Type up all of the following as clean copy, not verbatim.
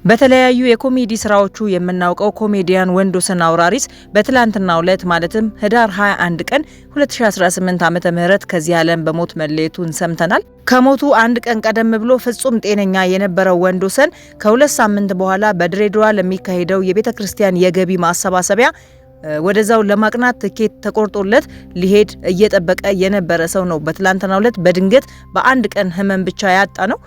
በተለያዩ የኮሜዲ ስራዎቹ የምናውቀው ኮሜዲያን ወንዶሰን አውራሪስ በትላንትናው ዕለት ማለትም ህዳር 21 ቀን 2018 ዓመተ ምህረት ከዚህ ዓለም በሞት መለየቱን ሰምተናል። ከሞቱ አንድ ቀን ቀደም ብሎ ፍጹም ጤነኛ የነበረው ወንዶሰን ከሁለት ሳምንት በኋላ በድሬዳዋ ለሚካሄደው የቤተክርስቲያን የገቢ ማሰባሰቢያ ወደዛው ለማቅናት ትኬት ተቆርጦለት ሊሄድ እየጠበቀ የነበረ ሰው ነው። በትላንትናው ዕለት በድንገት በአንድ ቀን ህመም ብቻ ያጣ ነው።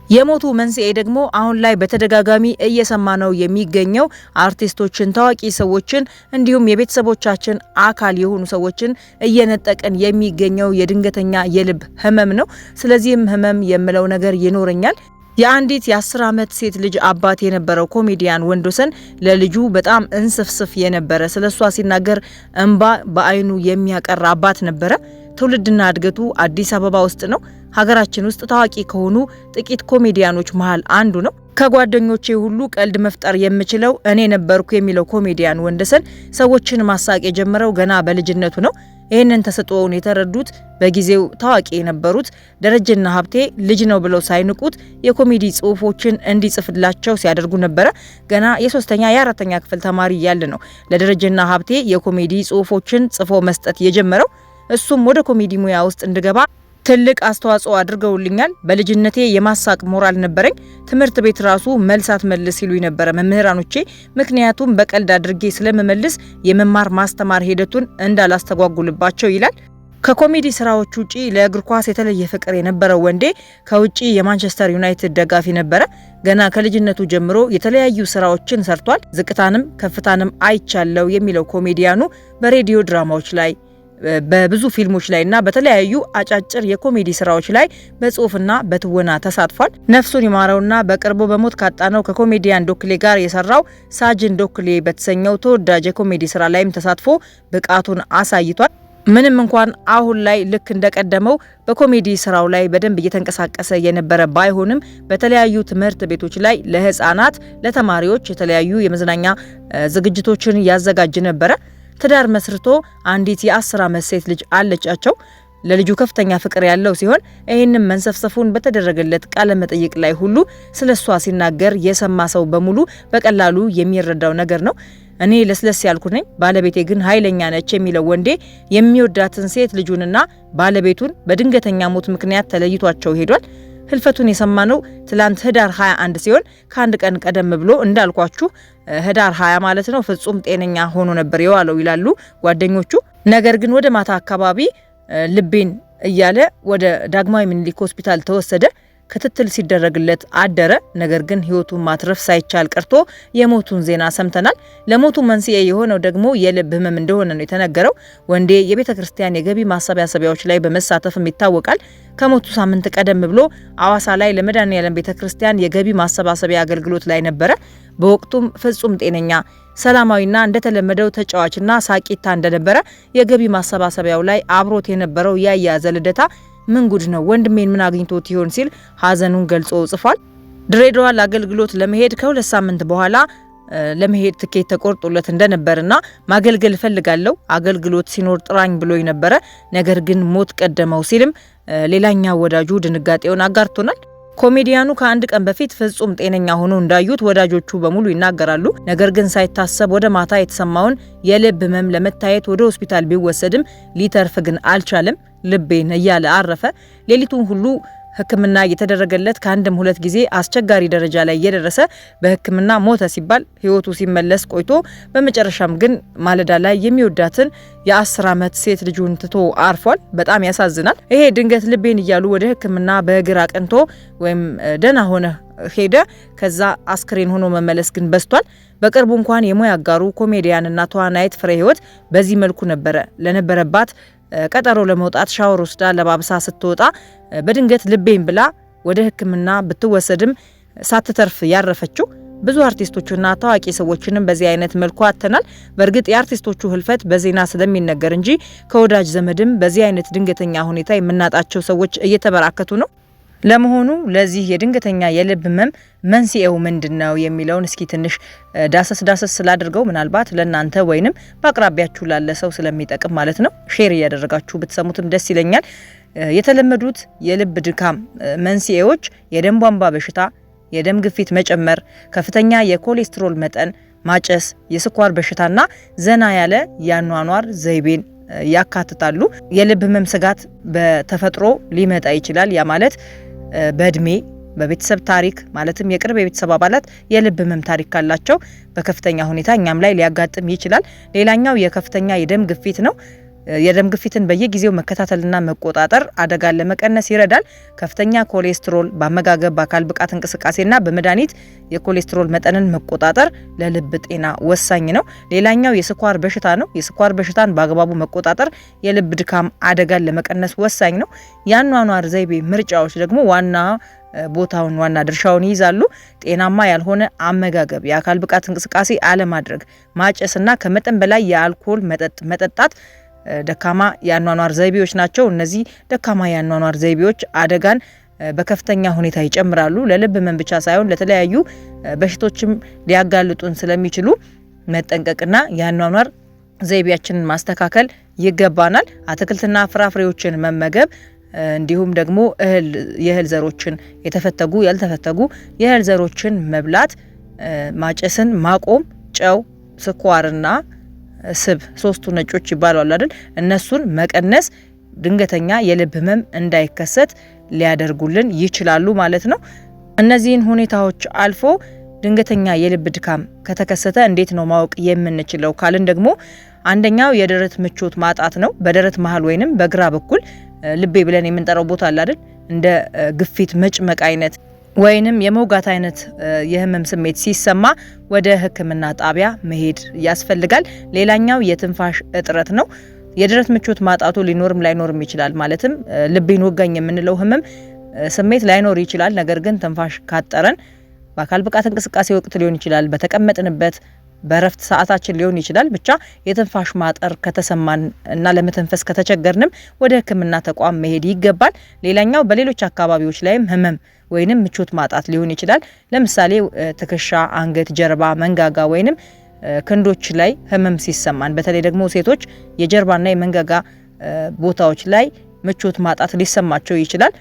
የሞቱ መንስኤ ደግሞ አሁን ላይ በተደጋጋሚ እየሰማ ነው የሚገኘው አርቲስቶችን፣ ታዋቂ ሰዎችን እንዲሁም የቤተሰቦቻችን አካል የሆኑ ሰዎችን እየነጠቀን የሚገኘው የድንገተኛ የልብ ህመም ነው። ስለዚህም ህመም የምለው ነገር ይኖረኛል። የአንዲት የ10 ዓመት ሴት ልጅ አባት የነበረው ኮሜዲያን ወንዶሰን ለልጁ በጣም እንስፍስፍ የነበረ ስለሷ ሲናገር እንባ በአይኑ የሚያቀር አባት ነበረ። ትውልድና እድገቱ አዲስ አበባ ውስጥ ነው። ሀገራችን ውስጥ ታዋቂ ከሆኑ ጥቂት ኮሜዲያኖች መሃል አንዱ ነው። ከጓደኞቼ ሁሉ ቀልድ መፍጠር የምችለው እኔ ነበርኩ የሚለው ኮሜዲያን ወንዶሰን ሰዎችን ማሳቅ የጀመረው ገና በልጅነቱ ነው። ይህንን ተሰጥኦውን የተረዱት በጊዜው ታዋቂ የነበሩት ደረጀና ሀብቴ ልጅ ነው ብለው ሳይንቁት የኮሜዲ ጽሁፎችን እንዲጽፍላቸው ሲያደርጉ ነበረ። ገና የ3ኛ የ4ኛ ክፍል ተማሪ ያለ ነው ለደረጀና ሀብቴ የኮሜዲ ጽሁፎችን ጽፎ መስጠት የጀመረው። እሱም ወደ ኮሜዲ ሙያ ውስጥ እንድገባ ትልቅ አስተዋጽኦ አድርገውልኛል። በልጅነቴ የማሳቅ ሞራል ነበረኝ። ትምህርት ቤት ራሱ መልሳት መልስ ይሉ የነበረ መምህራኖቼ፣ ምክንያቱም በቀልድ አድርጌ ስለመመልስ የመማር ማስተማር ሂደቱን እንዳላስተጓጉልባቸው ይላል። ከኮሜዲ ስራዎች ውጪ ለእግር ኳስ የተለየ ፍቅር የነበረው ወንዴ ከውጪ የማንቸስተር ዩናይትድ ደጋፊ ነበረ። ገና ከልጅነቱ ጀምሮ የተለያዩ ስራዎችን ሰርቷል። ዝቅታንም ከፍታንም አይቻለው የሚለው ኮሜዲያኑ በሬዲዮ ድራማዎች ላይ በብዙ ፊልሞች ላይና በተለያዩ አጫጭር የኮሜዲ ስራዎች ላይ በጽሁፍና በትወና ተሳትፏል። ነፍሱን ይማረውና በቅርቡ በሞት ካጣነው ከኮሜዲያን ዶክሌ ጋር የሰራው ሳጅን ዶክሌ በተሰኘው ተወዳጅ የኮሜዲ ስራ ላይም ተሳትፎ ብቃቱን አሳይቷል። ምንም እንኳን አሁን ላይ ልክ እንደቀደመው በኮሜዲ ስራው ላይ በደንብ እየተንቀሳቀሰ የነበረ ባይሆንም በተለያዩ ትምህርት ቤቶች ላይ ለህፃናት፣ ለተማሪዎች የተለያዩ የመዝናኛ ዝግጅቶችን ያዘጋጅ ነበረ። ትዳር መስርቶ አንዲት የ10 ዓመት ሴት ልጅ አለቻቸው። ለልጁ ከፍተኛ ፍቅር ያለው ሲሆን ይህንም መንሰፍሰፉን በተደረገለት ቃለ መጠይቅ ላይ ሁሉ ስለሷ ሲናገር የሰማ ሰው በሙሉ በቀላሉ የሚረዳው ነገር ነው። እኔ ለስለስ ያልኩ ነኝ፣ ባለቤቴ ግን ኃይለኛ ነች የሚለው ወንዴ የሚወዳትን ሴት ልጁንና ባለቤቱን በድንገተኛ ሞት ምክንያት ተለይቷቸው ሄዷል። ህልፈቱን የሰማነው ትላንት ህዳር 21 ሲሆን ከአንድ ቀን ቀደም ብሎ እንዳልኳችሁ ህዳር 20 ማለት ነው ፍጹም ጤነኛ ሆኖ ነበር የዋለው ይላሉ ጓደኞቹ። ነገር ግን ወደ ማታ አካባቢ ልቤን እያለ ወደ ዳግማዊ ምኒልክ ሆስፒታል ተወሰደ። ክትትል ሲደረግለት አደረ። ነገር ግን ህይወቱን ማትረፍ ሳይቻል ቀርቶ የሞቱን ዜና ሰምተናል። ለሞቱ መንስኤ የሆነው ደግሞ የልብ ህመም እንደሆነ ነው የተነገረው። ወንዴ የቤተክርስቲያን የገቢ ማሰባሰቢያዎች ላይ በመሳተፍም ይታወቃል። ከሞቱ ሳምንት ቀደም ብሎ አዋሳ ላይ ለመድኃኔዓለም ቤተክርስቲያን የገቢ ማሰባሰቢያ አገልግሎት ላይ ነበረ። በወቅቱም ፍጹም ጤነኛ፣ ሰላማዊና እንደተለመደው ተጫዋችና ሳቂታ እንደነበረ የገቢ ማሰባሰቢያው ላይ አብሮት የነበረው ያያዘ ልደታ ምን ጉድ ነው ወንድሜን ምን አግኝቶት ይሆን ሲል ሀዘኑን ገልጾ ጽፏል። ድሬዳዋ ለአገልግሎት ለመሄድ ከ2 ሳምንት በኋላ ለመሄድ ትኬት ተቆርጦለት እንደነበርና ማገልገል ፈልጋለሁ አገልግሎት ሲኖር ጥራኝ ብሎ ነበረ፣ ነገር ግን ሞት ቀደመው ሲልም ሌላኛው ወዳጁ ድንጋጤውን አጋርቶናል። ኮሜዲያኑ ከአንድ ቀን በፊት ፍጹም ጤነኛ ሆኖ እንዳዩት ወዳጆቹ በሙሉ ይናገራሉ። ነገር ግን ሳይታሰብ ወደ ማታ የተሰማውን የልብ ህመም ለመታየት ወደ ሆስፒታል ቢወሰድም ሊተርፍ ግን አልቻለም። ልቤን እያለ አረፈ። ሌሊቱን ሁሉ ሕክምና እየተደረገለት ከአንድም 2 ጊዜ አስቸጋሪ ደረጃ ላይ እየደረሰ በሕክምና ሞተ ሲባል ህይወቱ ሲመለስ ቆይቶ በመጨረሻም ግን ማለዳ ላይ የሚወዳትን የ10 ዓመት ሴት ልጁን ትቶ አርፏል። በጣም ያሳዝናል። ይሄ ድንገት ልቤን እያሉ ወደ ሕክምና በእግር አቅንቶ ወይም ደና ሆነ ሄደ ከዛ አስክሬን ሆኖ መመለስ ግን በስቷል። በቅርቡ እንኳን የሙያ አጋሩ ኮሜዲያንና ተዋናይት ፍሬ ህይወት በዚህ መልኩ ለነበረባት ቀጠሮ ለመውጣት ሻወር ወስዳ ለባብሳ ስትወጣ በድንገት ልቤን ብላ ወደ ሕክምና ብትወሰድም ሳትተርፍ ያረፈችው። ብዙ አርቲስቶችና ታዋቂ ሰዎችንም በዚህ አይነት መልኩ አተናል። በእርግጥ የአርቲስቶቹ ህልፈት በዜና ስለሚነገር እንጂ ከወዳጅ ዘመድም በዚህ አይነት ድንገተኛ ሁኔታ የምናጣቸው ሰዎች እየተበራከቱ ነው። ለመሆኑ ለዚህ የድንገተኛ የልብ ህመም መንስኤው ምንድነው የሚለውን እስኪ ትንሽ ዳሰስ ስላድርገው ምናልባት ለእናንተ ወይንም በአቅራቢያችሁ ላለ ሰው ስለሚጠቅም ማለት ነው ሼር እያደረጋችሁ ብትሰሙትም ደስ ይለኛል። የተለመዱት የልብ ድካም መንስኤዎች የደም ቧንቧ በሽታ፣ የደም ግፊት መጨመር፣ ከፍተኛ የኮሌስትሮል መጠን፣ ማጨስ፣ የስኳር በሽታና ዘና ያለ የአኗኗር ዘይቤን ያካትታሉ። የልብ ህመም ስጋት በተፈጥሮ ሊመጣ ይችላል። ያ ማለት በእድሜ በቤተሰብ ታሪክ ማለትም የቅርብ የቤተሰብ አባላት የልብ ህመም ታሪክ ካላቸው በከፍተኛ ሁኔታ እኛም ላይ ሊያጋጥም ይችላል። ሌላኛው የከፍተኛ የደም ግፊት ነው። የደም ግፊትን በየጊዜው መከታተልና መቆጣጠር አደጋን ለመቀነስ ይረዳል። ከፍተኛ ኮሌስትሮል በአመጋገብ በአካል ብቃት እንቅስቃሴና በመድኃኒት የኮሌስትሮል መጠንን መቆጣጠር ለልብ ጤና ወሳኝ ነው። ሌላኛው የስኳር በሽታ ነው። የስኳር በሽታን በአግባቡ መቆጣጠር የልብ ድካም አደጋን ለመቀነስ ወሳኝ ነው። የአኗኗር ዘይቤ ምርጫዎች ደግሞ ዋና ድርሻውን ይይዛሉ። ጤናማ ያልሆነ አመጋገብ፣ የአካል ብቃት እንቅስቃሴ አለማድረግ፣ ማጨስና ከመጠን በላይ የአልኮል መጠጣት ደካማ የአኗኗር ዘይቤዎች ናቸው። እነዚህ ደካማ የአኗኗር ዘይቤዎች አደጋን በከፍተኛ ሁኔታ ይጨምራሉ። ለልብ ህመም ብቻ ሳይሆን ለተለያዩ በሽቶችም ሊያጋልጡን ስለሚችሉ መጠንቀቅና የአኗኗር ዘይቤያችንን ማስተካከል ይገባናል። አትክልትና ፍራፍሬዎችን መመገብ እንዲሁም ደግሞ የእህል ዘሮችን የተፈተጉ ያልተፈተጉ የእህል ዘሮችን መብላት፣ ማጨስን ማቆም፣ ጨው፣ ስኳርና ስብ ሶስቱ ነጮች ይባላሉ አይደል? እነሱን መቀነስ ድንገተኛ የልብ ህመም እንዳይከሰት ሊያደርጉልን ይችላሉ ማለት ነው። እነዚህን ሁኔታዎች አልፎ ድንገተኛ የልብ ድካም ከተከሰተ እንዴት ነው ማወቅ የምንችለው ካልን ደግሞ አንደኛው የደረት ምቾት ማጣት ነው። በደረት መሃል ወይንም በግራ በኩል ልቤ ብለን የምንጠራው ቦታ አለ አይደል? እንደ ግፊት መጭመቅ አይነት ወይንም የመውጋት አይነት የህመም ስሜት ሲሰማ ወደ ሕክምና ጣቢያ መሄድ ያስፈልጋል። ሌላኛው የትንፋሽ እጥረት ነው። የደረት ምቾት ማጣቱ ሊኖርም ላይኖርም ይችላል። ማለትም ልቤን ወጋኝ የምንለው ህመም ስሜት ላይኖር ይችላል። ነገር ግን ትንፋሽ ካጠረን በአካል ብቃት እንቅስቃሴ ወቅት ሊሆን ይችላል፣ በተቀመጥንበት በረፍት ሰዓታችን ሊሆን ይችላል። ብቻ የትንፋሽ ማጠር ከተሰማን እና ለመተንፈስ ከተቸገርንም ወደ ሕክምና ተቋም መሄድ ይገባል። ሌላኛው በሌሎች አካባቢዎች ላይም ህመም ወይንም ምቾት ማጣት ሊሆን ይችላል። ለምሳሌ ትከሻ፣ አንገት፣ ጀርባ፣ መንጋጋ ወይንም ክንዶች ላይ ህመም ሲሰማን በተለይ ደግሞ ሴቶች የጀርባና የመንጋጋ ቦታዎች ላይ ምቾት ማጣት ሊሰማቸው ይችላል።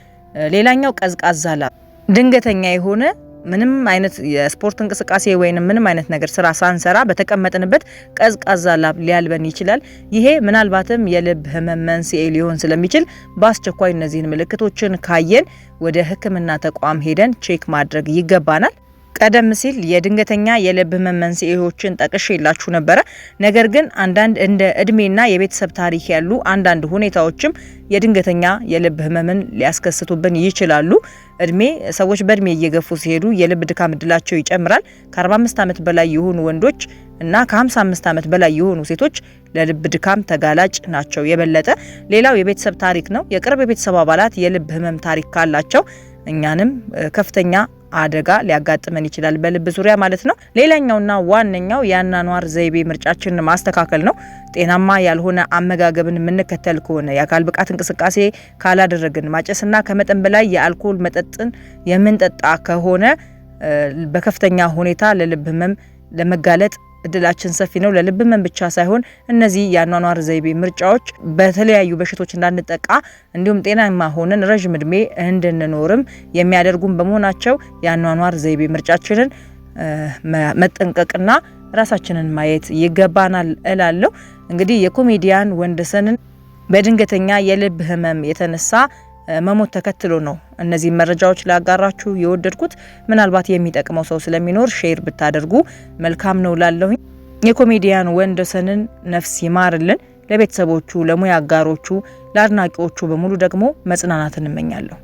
ሌላኛው ቀዝቃዛ ላብ፣ ድንገተኛ የሆነ ምንም አይነት የስፖርት እንቅስቃሴ ወይንም ምንም አይነት ነገር ስራ ሳንሰራ በተቀመጥንበት ቀዝቃዛ ላብ ሊያልበን ይችላል። ይሄ ምናልባትም የልብ ህመም መንስኤ ሊሆን ስለሚችል በአስቸኳይ እነዚህን ምልክቶችን ካየን ወደ ሕክምና ተቋም ሄደን ቼክ ማድረግ ይገባናል። ቀደም ሲል የድንገተኛ የልብ ህመም መንስኤዎችን ጠቅሼላችሁ ነበረ። ነገር ግን አንዳንድ እንደ እድሜና የቤተሰብ ታሪክ ያሉ አንዳንድ ሁኔታዎችም የድንገተኛ የልብ ህመምን ሊያስከስቱብን ይችላሉ። ሰዎች በእድሜ እየገፉ ሲሄዱ የልብ ድካም እድላቸው ይጨምራል። ከ45 ዓመት በላይ የሆኑ ወንዶች እና ከ55 ዓመት በላይ የሆኑ ሴቶች ለልብ ድካም ተጋላጭ ናቸው የበለጠ። ሌላው የቤተሰብ ታሪክ ነው። የቅርብ የቤተሰብ አባላት የልብ ህመም ታሪክ ካላቸው እኛንም ከፍተኛ አደጋ ሊያጋጥመን ይችላል በልብ ዙሪያ ማለት ነው። ሌላኛውና ዋነኛው የአኗኗር ዘይቤ ምርጫችንን ማስተካከል ነው። ጤናማ ያልሆነ አመጋገብን የምንከተል ከሆነ የአካል ብቃት እንቅስቃሴ ካላደረግን፣ ማጨስና ከመጠን በላይ የአልኮል መጠጥን የምንጠጣ ከሆነ በከፍተኛ ሁኔታ ለልብ ህመም ለመጋለጥ እድላችን ሰፊ ነው። ለልብ ህመም ብቻ ሳይሆን እነዚህ የአኗኗር ዘይቤ ምርጫዎች በተለያዩ በሽቶች እንዳንጠቃ እንዲሁም ጤናማ ሆነን ረጅም እድሜ እንድንኖርም የሚያደርጉን በመሆናቸው የአኗኗር ዘይቤ ምርጫችንን መጠንቀቅና ራሳችንን ማየት ይገባናል እላለሁ። እንግዲህ የኮሜዲያን ወንደሰንን በድንገተኛ የልብ ህመም የተነሳ መሞት ተከትሎ ነው እነዚህ መረጃዎች ላጋራችሁ የወደድኩት። ምናልባት የሚጠቅመው ሰው ስለሚኖር ሼር ብታደርጉ መልካም ነው ላለሁ። የኮሜዲያን ወንደሰንን ነፍስ ይማርልን። ለቤተሰቦቹ፣ ለሙያ አጋሮቹ፣ ለአድናቂዎቹ በሙሉ ደግሞ መጽናናትን እመኛለሁ።